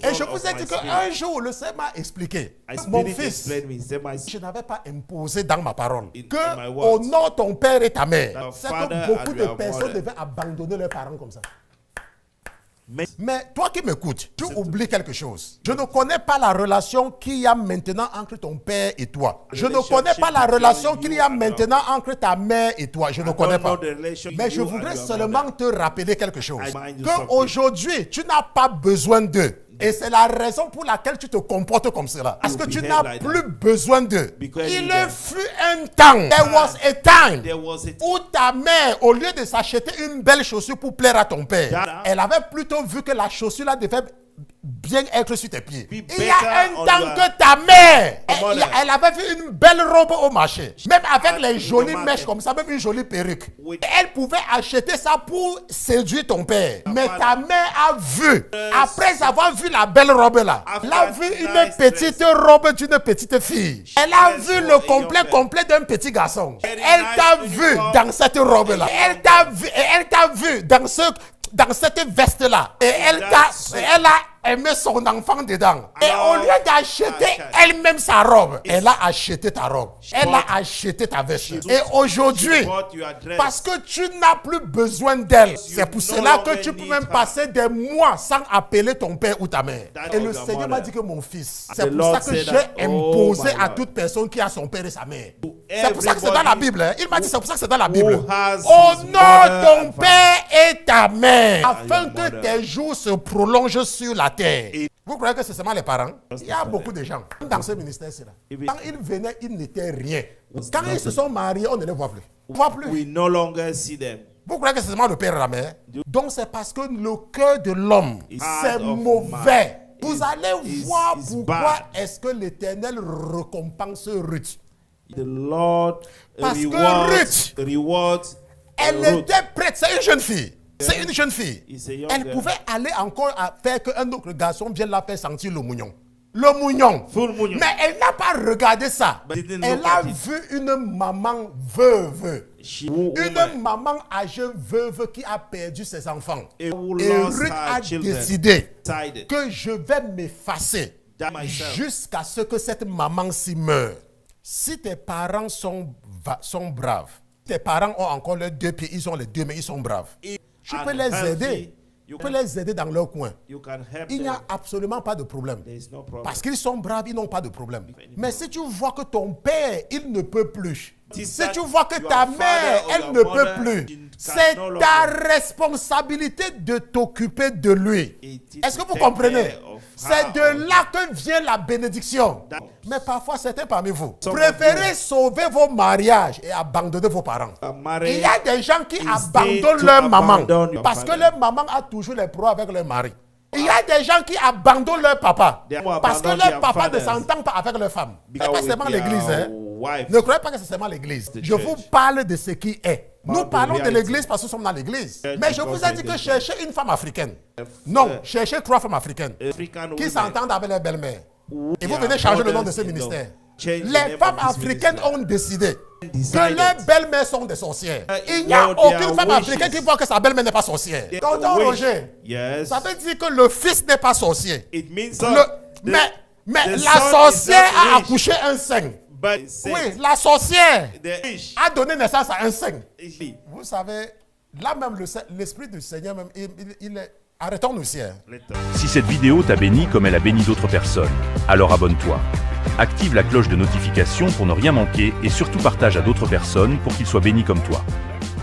Et je vous ai dit qu'un jour, le Seigneur m'a expliqué. Mon fils, je n'avais pas imposé dans ma parole que au nom de ton père et ta mère, c'est que beaucoup de personnes devaient abandonner leurs parents comme ça. Mais toi qui m'écoutes, tu oublies quelque chose. Je ne connais pas la relation qu'il y a maintenant entre ton père et toi. Je ne connais pas la relation qu'il y a maintenant entre ta mère et toi. Je ne connais pas. Mais je voudrais seulement te rappeler quelque chose. Qu'aujourd'hui, tu n'as pas besoin d'eux. Et c'est la raison pour laquelle tu te comportes comme cela. Parce que tu n'as plus besoin d'eux. Il fut un temps, there was a time, où ta mère, au lieu de s'acheter une belle chaussure pour plaire à ton père, elle avait plutôt vu que la chaussure là devait bien être sur tes pieds. Il y a un temps que ta mère, elle avait vu une belle robe au marché. Même avec les jolies mèches comme ça, même une jolie perruque. Elle pouvait acheter ça pour séduire ton père. Mais ta mère a vu, après avoir vu la belle robe là, elle a vu une petite robe d'une petite fille. Elle a vu le complet d'un petit garçon. Elle t'a vu dans cette robe là. Elle t'a vu dans cette veste là. Et elle a aimé son enfant dedans. Et au lieu d'acheter elle-même sa robe, elle a acheté ta robe. Elle a acheté ta veste. Et aujourd'hui, parce que tu n'as plus besoin d'elle, c'est pour cela que tu peux même passer des mois sans appeler ton père ou ta mère. Et le Seigneur m'a dit que mon fils, c'est pour ça que j'ai imposé à toute personne qui a son père et sa mère. C'est pour ça que c'est dans la Bible. Hein. Il m'a dit c'est pour ça que c'est dans la Bible. Au nom de ton père et ta mère, afin que tes jours se prolongent sur la terre. Vous croyez que c'est seulement les parents? Il y a beaucoup de gens dans ce ministère-ci. Quand ils venaient, ils n'étaient rien. Quand ils se sont mariés, on ne les voit plus. On ne voit plus. We no longer see them. Vous croyez que c'est seulement le père et la mère? Donc c'est parce que le cœur de l'homme, c'est mauvais. Vous allez voir pourquoi est-ce que l'Éternel récompense Ruth. The Lord Parce que rewards elle était prête, c'est une jeune fille. C'est une jeune fille. Elle pouvait aller encore faire qu'un autre garçon vienne la faire sentir le mougnon. Le mougnon. Mais elle n'a pas regardé ça. Elle a vu une maman veuve. Une maman âgée veuve qui a perdu ses enfants. Et Ruth a décidé que je vais m'effacer jusqu'à ce que cette maman-ci meure. Si tes parents sont braves, tes parents ont encore leurs deux pieds, ils ont les deux mains, ils sont braves. Tu peux les aider. Tu peux les aider dans leur coin. Il n'y a absolument pas de problème. Parce qu'ils sont braves, ils n'ont pas de problème. Mais si tu vois que ton père, il ne peut plus. Si tu vois que ta mère, elle ne peut plus. C'est ta responsabilité de t'occuper de lui. Est-ce que vous comprenez? C'est de là que vient la bénédiction. Mais parfois, certains parmi vous préférez sauver vos mariages et abandonner vos parents. Il y a des gens qui abandonnent leur maman parce que leur maman a toujours les problèmes avec leur mari. Il y a des gens qui abandonnent leur papa parce que leur papa ne s'entend pas avec leur femme. Ce n'est pas seulement l'église. Hein? Ne croyez pas que c'est seulement l'église. Je vous parle de ce qui est. Nous parlons de l'église parce que nous sommes dans l'église. Mais je vous ai dit que cherchez une femme africaine. Non, cherchez 3 femmes africaines qui s'entendent avec leur belle-mère. Et vous venez changer le nom de ce ministère. Les femmes africaines ont décidé que leurs belles-mères sont des sorcières. Il n'y a aucune femme africaine qui voit que sa belle-mère n'est pas sorcière. Tonton Roger, ça veut dire que le fils n'est pas sorcier. Mais la sorcière a accouché un sein. Oui, la sorcière a donné naissance à un sein. Vous savez, là même l'Esprit du Seigneur, même, il est... Arrêtons-nous ici. Si cette vidéo t'a béni comme elle a béni d'autres personnes, alors abonne-toi. Active la cloche de notification pour ne rien manquer et surtout partage à d'autres personnes pour qu'ils soient bénis comme toi.